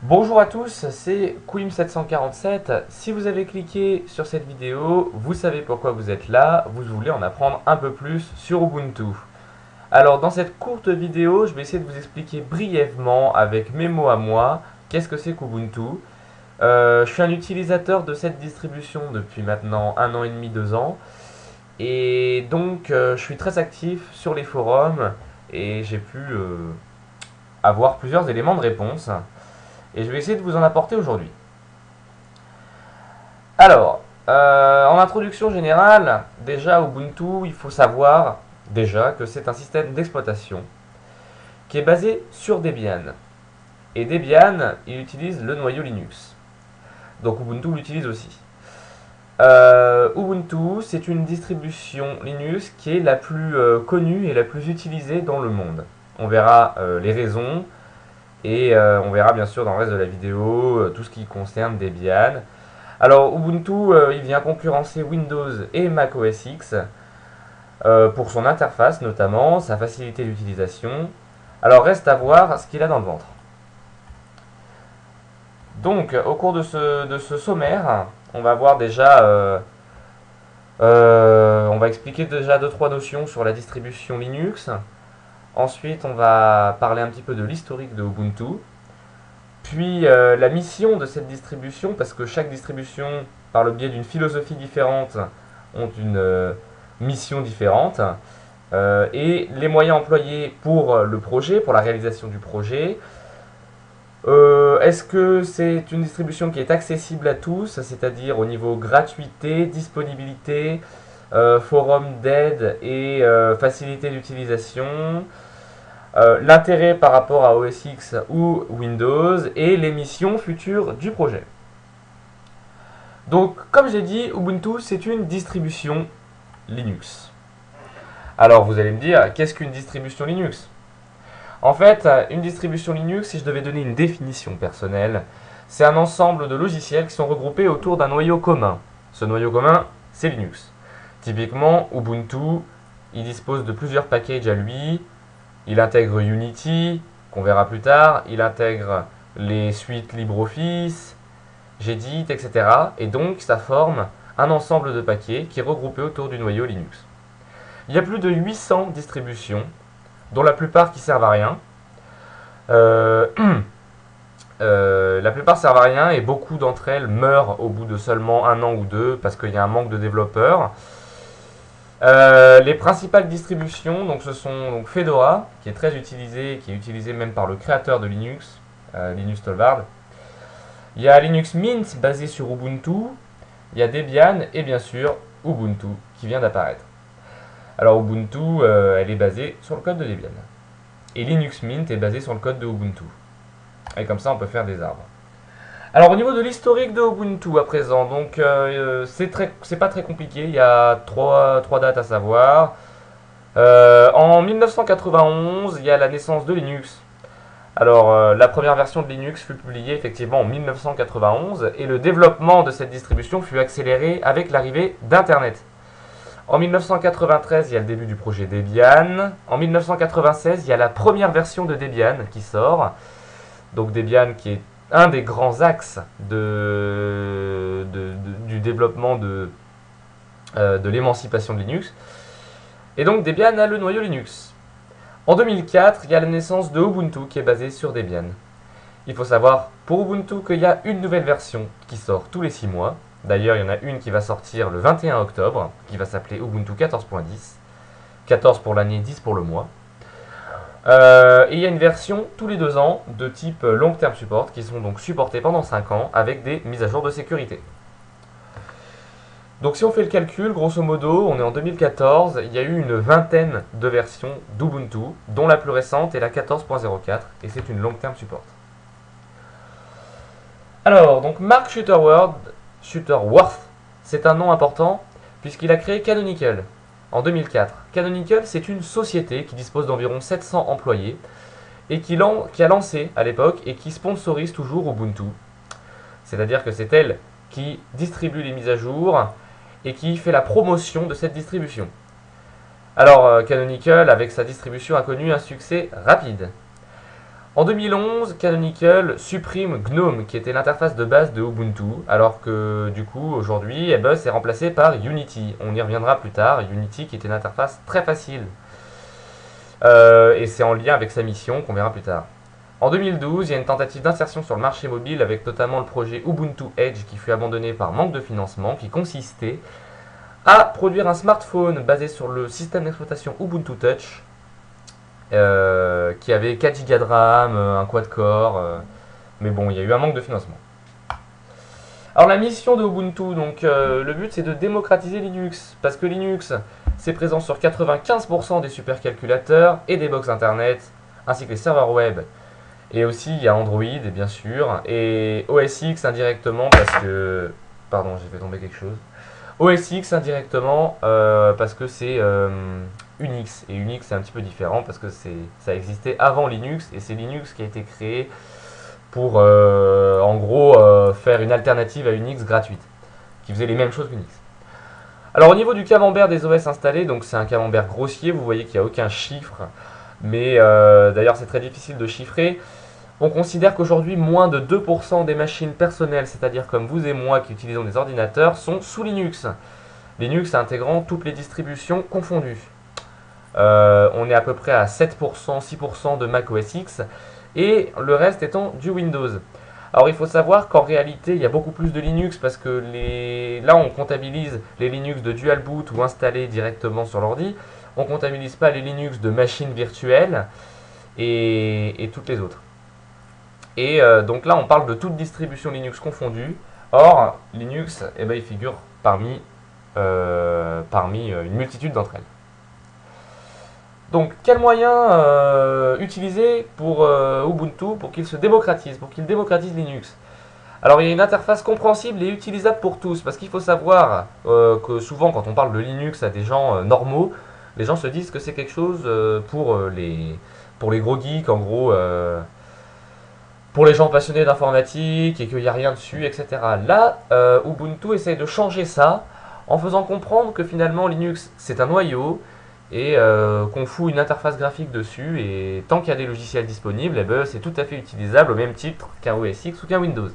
Bonjour à tous, c'est Quim747. Si vous avez cliqué sur cette vidéo, vous savez pourquoi vous êtes là, vous voulez en apprendre un peu plus sur Ubuntu. Alors dans cette courte vidéo, je vais essayer de vous expliquer brièvement avec mes mots à moi, qu'est-ce que c'est qu'Ubuntu. Je suis un utilisateur de cette distribution depuis maintenant 1 an et demi, 2 ans. Et donc je suis très actif sur les forums et j'ai pu avoir plusieurs éléments de réponse. Et je vais essayer de vous en apporter aujourd'hui. Alors, en introduction générale, déjà Ubuntu, il faut savoir déjà que c'est un système d'exploitation qui est basé sur Debian. Et Debian, il utilise le noyau Linux. Donc Ubuntu l'utilise aussi. Ubuntu, c'est une distribution Linux qui est la plus connue et la plus utilisée dans le monde. On verra les raisons et on verra bien sûr dans le reste de la vidéo tout ce qui concerne Debian. Alors Ubuntu, il vient concurrencer Windows et Mac OS X pour son interface notamment, sa facilité d'utilisation. Alors reste à voir ce qu'il a dans le ventre. Donc au cours de ce sommaire, on va voir déjà, on va expliquer déjà 2-3 notions sur la distribution Linux. Ensuite, on va parler un petit peu de l'historique de Ubuntu. Puis la mission de cette distribution, parce que chaque distribution, par le biais d'une philosophie différente, ont une mission différente. Et les moyens employés pour le projet, pour la réalisation du projet. Est-ce que c'est une distribution qui est accessible à tous, c'est-à-dire au niveau gratuité, disponibilité, forum d'aide et facilité d'utilisation, l'intérêt par rapport à OS X ou Windows et les missions futures du projet. Donc, comme j'ai dit, Ubuntu, c'est une distribution Linux. Alors, vous allez me dire, qu'est-ce qu'une distribution Linux? En fait, une distribution Linux, si je devais donner une définition personnelle, c'est un ensemble de logiciels qui sont regroupés autour d'un noyau commun. Ce noyau commun, c'est Linux. Typiquement, Ubuntu, il dispose de plusieurs packages à lui. Il intègre Unity, qu'on verra plus tard. Il intègre les suites LibreOffice, Gedit, etc. Et donc, ça forme un ensemble de paquets qui est regroupé autour du noyau Linux. Il y a plus de 800 distributions, dont la plupart qui servent à rien. La plupart servent à rien et beaucoup d'entre elles meurent au bout de seulement 1 an ou 2 parce qu'il y a un manque de développeurs. Les principales distributions, donc, ce sont donc Fedora, qui est très utilisé, qui est utilisé même par le créateur de Linux, Linus Torvalds. Il y a Linux Mint basé sur Ubuntu. Il y a Debian et bien sûr Ubuntu qui vient d'apparaître. Alors Ubuntu, elle est basée sur le code de Debian. Et Linux Mint est basé sur le code de Ubuntu. Et comme ça, on peut faire des arbres. Alors au niveau de l'historique de Ubuntu à présent, donc c'est pas très compliqué, il y a trois dates à savoir. En 1991, il y a la naissance de Linux. Alors la première version de Linux fut publiée effectivement en 1991 et le développement de cette distribution fut accéléré avec l'arrivée d'Internet. En 1993, il y a le début du projet Debian. En 1996, il y a la première version de Debian qui sort. Donc Debian qui est un des grands axes du développement de l'émancipation de Linux. Et donc Debian a le noyau Linux. En 2004, il y a la naissance de Ubuntu qui est basée sur Debian. Il faut savoir pour Ubuntu qu'il y a une nouvelle version qui sort tous les 6 mois. D'ailleurs, il y en a une qui va sortir le 21 octobre, qui va s'appeler Ubuntu 14.10. 14 pour l'année, 10 pour le mois. Et il y a une version tous les 2 ans de type Long Term Support qui sont donc supportés pendant 5 ans avec des mises à jour de sécurité. Donc si on fait le calcul, grosso modo, on est en 2014, il y a eu une vingtaine de versions d'Ubuntu, dont la plus récente est la 14.04 et c'est une Long Term Support. Alors, donc Mark Shuttleworth, c'est un nom important puisqu'il a créé Canonical en 2004. Canonical, c'est une société qui dispose d'environ 700 employés et qui a lancé à l'époque et qui sponsorise toujours Ubuntu. C'est-à-dire que c'est elle qui distribue les mises à jour et qui fait la promotion de cette distribution. Alors, Canonical, avec sa distribution, a connu un succès rapide. En 2011, Canonical supprime GNOME, qui était l'interface de base de Ubuntu, alors que du coup, aujourd'hui, eh ben, c'est remplacé par Unity. On y reviendra plus tard, Unity qui était une interface très facile. Et c'est en lien avec sa mission qu'on verra plus tard. En 2012, il y a une tentative d'insertion sur le marché mobile avec notamment le projet Ubuntu Edge qui fut abandonné par manque de financement, qui consistait à produire un smartphone basé sur le système d'exploitation Ubuntu Touch, qui avait 4 Go de RAM, un quad-core, mais bon, il y a eu un manque de financement. Alors la mission de Ubuntu, donc le but c'est de démocratiser Linux, parce que Linux c'est présent sur 95% des supercalculateurs et des box internet, ainsi que les serveurs web. Et aussi il y a Android, bien sûr, et OS X indirectement, parce que... Pardon, j'ai fait tomber quelque chose. OS X indirectement, parce que c'est Unix, et Unix c'est un petit peu différent, parce que ça existait avant Linux, et c'est Linux qui a été créé pour en gros faire une alternative à Unix gratuite, qui faisait les mêmes choses qu'Unix. Alors au niveau du camembert des OS installés, donc c'est un camembert grossier, vous voyez qu'il n'y a aucun chiffre, mais d'ailleurs c'est très difficile de chiffrer. On considère qu'aujourd'hui moins de 2% des machines personnelles, c'est-à-dire comme vous et moi qui utilisons des ordinateurs, sont sous Linux. Linux intégrant toutes les distributions confondues. On est à peu près à 7%, 6% de Mac OS X, et le reste étant du Windows. Alors il faut savoir qu'en réalité il y a beaucoup plus de Linux parce que là on comptabilise les Linux de dual boot ou installés directement sur l'ordi. On ne comptabilise pas les Linux de machines virtuelles et toutes les autres. Et donc là on parle de toute distribution Linux confondue. Or Linux eh ben, il figure parmi une multitude d'entre elles. Donc, quels moyens utiliser pour Ubuntu pour qu'il se démocratise, pour qu'il démocratise Linux? Alors, il y a une interface compréhensible et utilisable pour tous, parce qu'il faut savoir que souvent, quand on parle de Linux à des gens normaux, les gens se disent que c'est quelque chose pour les gros geeks, en gros, pour les gens passionnés d'informatique et qu'il n'y a rien dessus, etc. Là, Ubuntu essaye de changer ça en faisant comprendre que finalement Linux, c'est un noyau, et qu'on fout une interface graphique dessus, et tant qu'il y a des logiciels disponibles, eh ben, c'est tout à fait utilisable au même titre qu'un OS X ou qu'un Windows.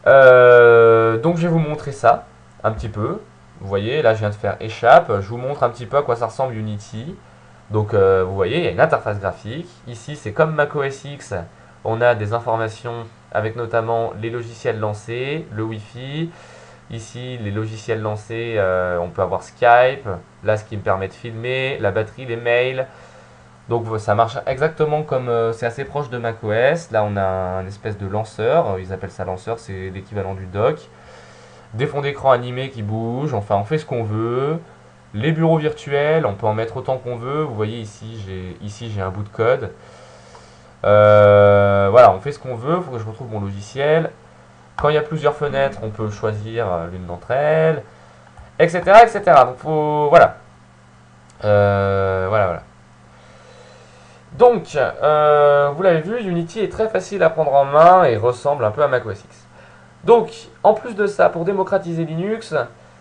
Donc je vais vous montrer ça un petit peu. Vous voyez, là je viens de faire échappe, je vous montre un petit peu à quoi ça ressemble Unity. Donc vous voyez, il y a une interface graphique. Ici c'est comme Mac OS X, on a des informations avec notamment les logiciels lancés, le Wi-Fi. Ici, les logiciels lancés, on peut avoir Skype, là ce qui me permet de filmer, la batterie, les mails. Donc ça marche exactement comme, c'est assez proche de macOS. Là on a un espèce de lanceur, ils appellent ça lanceur, c'est l'équivalent du dock. Des fonds d'écran animés qui bougent, enfin on fait ce qu'on veut. Les bureaux virtuels, on peut en mettre autant qu'on veut. Vous voyez ici j'ai un bout de code. Voilà, on fait ce qu'on veut, il faut que je retrouve mon logiciel. Quand il y a plusieurs fenêtres, on peut choisir l'une d'entre elles, etc., etc. Donc, voilà. Voilà. Donc, vous l'avez vu, Unity est très facile à prendre en main et ressemble un peu à Mac OS X. Donc, en plus de ça, pour démocratiser Linux,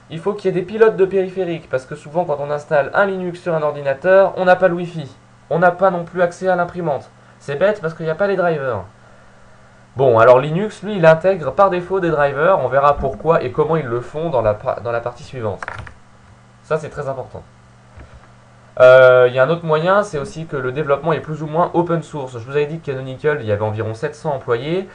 il faut qu'il y ait des pilotes de périphériques, parce que souvent, quand on installe un Linux sur un ordinateur, on n'a pas le Wi-Fi. On n'a pas non plus accès à l'imprimante. C'est bête parce qu'il n'y a pas les drivers. Bon, alors Linux, lui, il intègre par défaut des drivers. On verra pourquoi et comment ils le font dans la partie suivante. Ça, c'est très important. Il y a un autre moyen, c'est aussi que le développement est plus ou moins open source. Je vous avais dit que Canonical, il y avait environ 700 employés.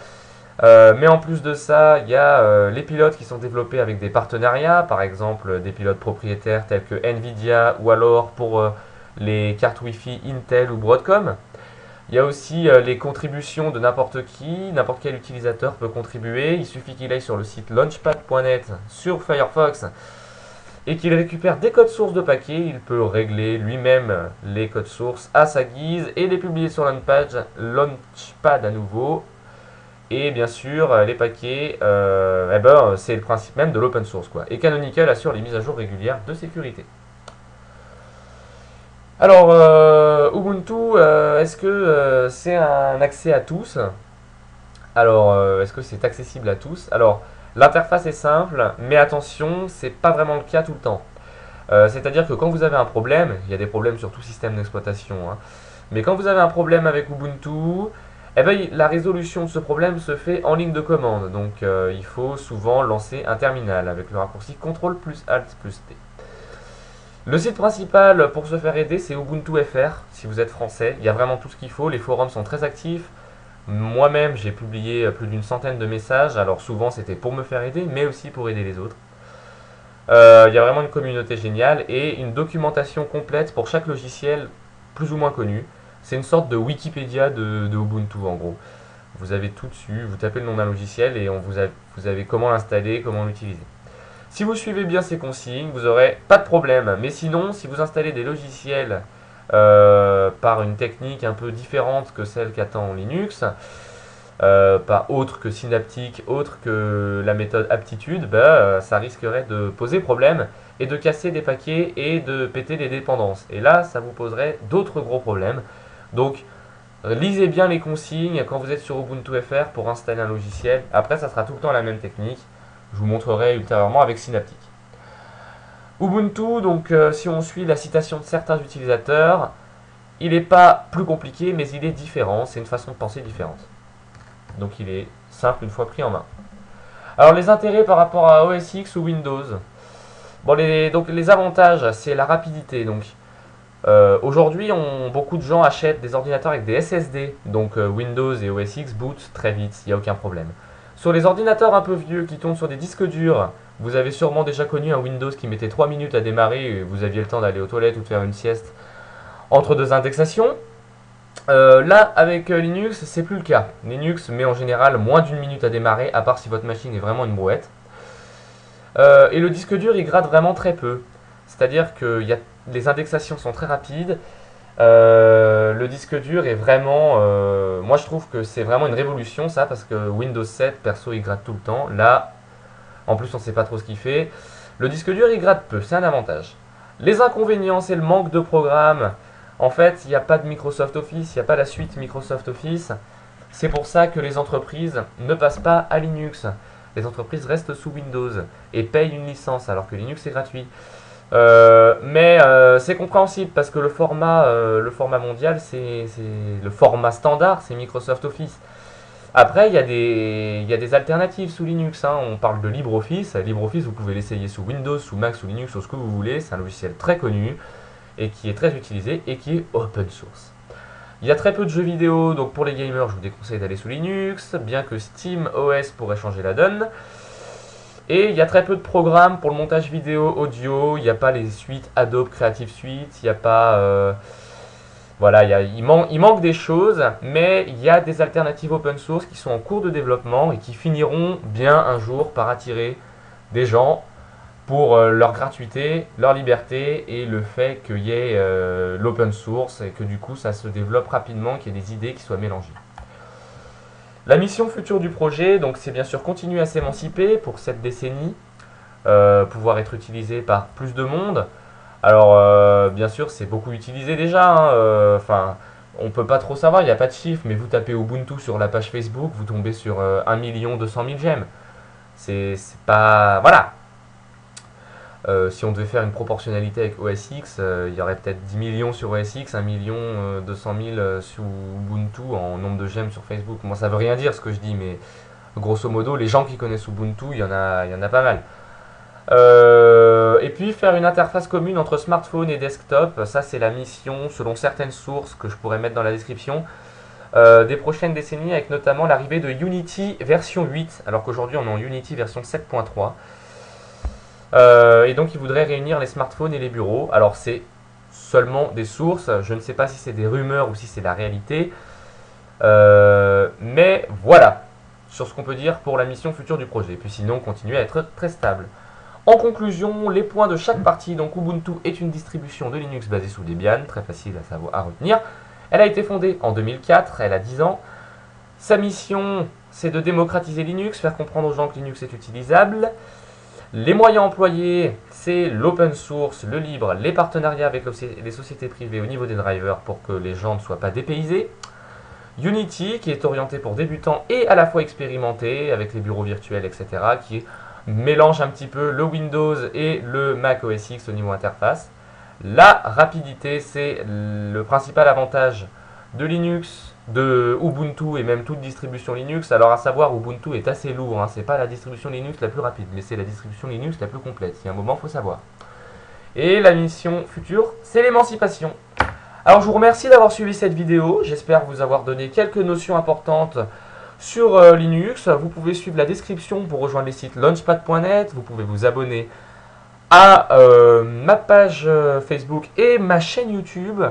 Mais en plus de ça, il y a les pilotes qui sont développés avec des partenariats. Par exemple, des pilotes propriétaires tels que Nvidia ou alors pour les cartes Wi-Fi Intel ou Broadcom. Il y a aussi les contributions de n'importe qui, n'importe quel utilisateur peut contribuer. Il suffit qu'il aille sur le site launchpad.net sur Firefox et qu'il récupère des codes sources de paquets. Il peut régler lui-même les codes sources à sa guise et les publier sur Launchpad à nouveau. Et bien sûr, les paquets, c'est le principe même de l'open source, quoi. Et Canonical assure les mises à jour régulières de sécurité. Alors, Ubuntu, est-ce que c'est un accès à tous? Alors, est-ce que c'est accessible à tous? Alors, l'interface est simple, mais attention, c'est pas vraiment le cas tout le temps. C'est-à-dire que quand vous avez un problème, il y a des problèmes sur tout système d'exploitation, hein, mais quand vous avez un problème avec Ubuntu, eh ben, la résolution de ce problème se fait en ligne de commande. Donc il faut souvent lancer un terminal avec le raccourci CTRL plus ALT plus T. Le site principal pour se faire aider, c'est Ubuntu FR, si vous êtes français. Il y a vraiment tout ce qu'il faut, les forums sont très actifs. Moi-même, j'ai publié plus d'une centaine de messages, alors souvent c'était pour me faire aider, mais aussi pour aider les autres. Il y a vraiment une communauté géniale et une documentation complète pour chaque logiciel plus ou moins connu. C'est une sorte de Wikipédia de Ubuntu en gros. Vous avez tout dessus, vous tapez le nom d'un logiciel et vous avez comment l'installer, comment l'utiliser. Si vous suivez bien ces consignes, vous n'aurez pas de problème. Mais sinon, si vous installez des logiciels par une technique un peu différente que celle qu'attend Linux, pas autre que Synaptic, autre que la méthode aptitude, ça risquerait de poser problème et de casser des paquets et de péter des dépendances. Et là, ça vous poserait d'autres gros problèmes. Donc, lisez bien les consignes quand vous êtes sur Ubuntu FR pour installer un logiciel. Après, ça sera tout le temps la même technique. Je vous montrerai ultérieurement avec Synaptic. Ubuntu, donc si on suit la citation de certains utilisateurs, il n'est pas plus compliqué, mais il est différent. C'est une façon de penser différente. Donc il est simple une fois pris en main. Alors les intérêts par rapport à OS X ou Windows. Bon, donc les avantages, c'est la rapidité. Donc aujourd'hui, beaucoup de gens achètent des ordinateurs avec des SSD. Donc Windows et OS X bootent très vite, il n'y a aucun problème. Sur les ordinateurs un peu vieux qui tournent sur des disques durs, vous avez sûrement déjà connu un Windows qui mettait 3 minutes à démarrer et vous aviez le temps d'aller aux toilettes ou de faire une sieste entre deux indexations. Là, avec Linux, c'est plus le cas. Linux met en général moins d'une minute à démarrer, à part si votre machine est vraiment une brouette. Et le disque dur, il gratte vraiment très peu. C'est-à-dire que les indexations sont très rapides. Le disque dur est vraiment... moi, je trouve que c'est vraiment une révolution, ça, parce que Windows 7, perso, il gratte tout le temps. Là, en plus, on ne sait pas trop ce qu'il fait. Le disque dur, il gratte peu, c'est un avantage. Les inconvénients, c'est le manque de programmes. En fait, il n'y a pas de Microsoft Office, il n'y a pas la suite Microsoft Office. C'est pour ça que les entreprises ne passent pas à Linux. Les entreprises restent sous Windows et payent une licence, alors que Linux est gratuit. Mais c'est compréhensible parce que le format mondial, c'est le format standard, c'est Microsoft Office. Après, il y a des alternatives sous Linux, hein. On parle de LibreOffice. LibreOffice, vous pouvez l'essayer sous Windows, sous Mac, sous Linux, sous ce que vous voulez. C'est un logiciel très connu et qui est très utilisé et qui est open source. Il y a très peu de jeux vidéo, donc pour les gamers, je vous déconseille d'aller sous Linux, bien que SteamOS pourrait changer la donne. Et il y a très peu de programmes pour le montage vidéo, audio. Il n'y a pas les suites Adobe Creative Suite, il n'y a pas... voilà, il manque des choses, mais il y a des alternatives open source qui sont en cours de développement et qui finiront bien un jour par attirer des gens pour leur gratuité, leur liberté et le fait qu'il y ait l'open source et que du coup ça se développe rapidement, qu'il y ait des idées qui soient mélangées. La mission future du projet, donc c'est bien sûr continuer à s'émanciper pour cette décennie, pouvoir être utilisé par plus de monde. Alors bien sûr c'est beaucoup utilisé déjà, hein, enfin on peut pas trop savoir, il n'y a pas de chiffre, mais vous tapez Ubuntu sur la page Facebook, vous tombez sur 1 200 000 j'aime. C'est pas... Voilà. Si on devait faire une proportionnalité avec OS X, il y aurait peut-être 10 millions sur OS X, 1 200 000 sur Ubuntu en nombre de j'aime sur Facebook. Moi ça veut rien dire ce que je dis, mais grosso modo les gens qui connaissent Ubuntu, il y en a pas mal. Et puis faire une interface commune entre smartphone et desktop, ça c'est la mission selon certaines sources que je pourrais mettre dans la description des prochaines décennies, avec notamment l'arrivée de Unity version 8, alors qu'aujourd'hui on est en Unity version 7.3. Et donc ils voudraient réunir les smartphones et les bureaux. Alors c'est seulement des sources, je ne sais pas si c'est des rumeurs ou si c'est la réalité, mais voilà sur ce qu'on peut dire pour la mission future du projet. Et puis sinon continuer à être très stable. En conclusion, les points de chaque partie. Donc Ubuntu est une distribution de Linux basée sous Debian, très facile à retenir. Elle a été fondée en 2004, elle a 10 ans. Sa mission, c'est de démocratiser Linux, faire comprendre aux gens que Linux est utilisable. Les moyens employés, c'est l'open source, le libre, les partenariats avec les sociétés privées au niveau des drivers pour que les gens ne soient pas dépaysés. Unity, qui est orienté pour débutants et à la fois expérimentés, avec les bureaux virtuels, etc., qui est mélange un petit peu le Windows et le Mac OS X au niveau interface. La rapidité, c'est le principal avantage de Linux, de Ubuntu et même toute distribution Linux. Alors à savoir, Ubuntu est assez lourd, hein. C'est pas la distribution Linux la plus rapide, mais c'est la distribution Linux la plus complète. Il y a un moment, il faut savoir. Et la mission future, c'est l'émancipation. Alors je vous remercie d'avoir suivi cette vidéo. J'espère vous avoir donné quelques notions importantes sur Linux. Vous pouvez suivre la description pour rejoindre les sites launchpad.net. Vous pouvez vous abonner à ma page Facebook et ma chaîne YouTube.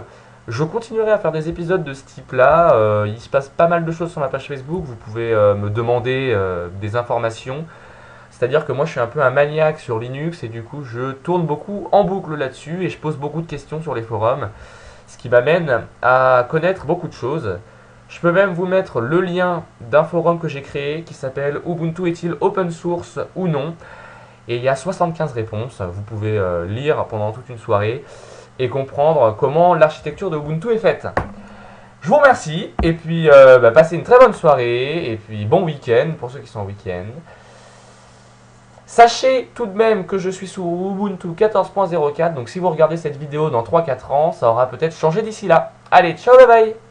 Je continuerai à faire des épisodes de ce type-là. Il se passe pas mal de choses sur ma page Facebook. Vous pouvez me demander des informations. C'est-à-dire que moi je suis un peu un maniaque sur Linux et du coup je tourne beaucoup en boucle là-dessus et je pose beaucoup de questions sur les forums. Ce qui m'amène à connaître beaucoup de choses. Je peux même vous mettre le lien d'un forum que j'ai créé qui s'appelle Ubuntu est-il open source ou non? Et il y a 75 réponses. Vous pouvez lire pendant toute une soirée et comprendre comment l'architecture de Ubuntu est faite. Je vous remercie et puis passez une très bonne soirée et puis bon week-end pour ceux qui sont en week-end. Sachez tout de même que je suis sous Ubuntu 14.04, donc si vous regardez cette vidéo dans 3-4 ans, ça aura peut-être changé d'ici là. Allez, ciao, bye bye!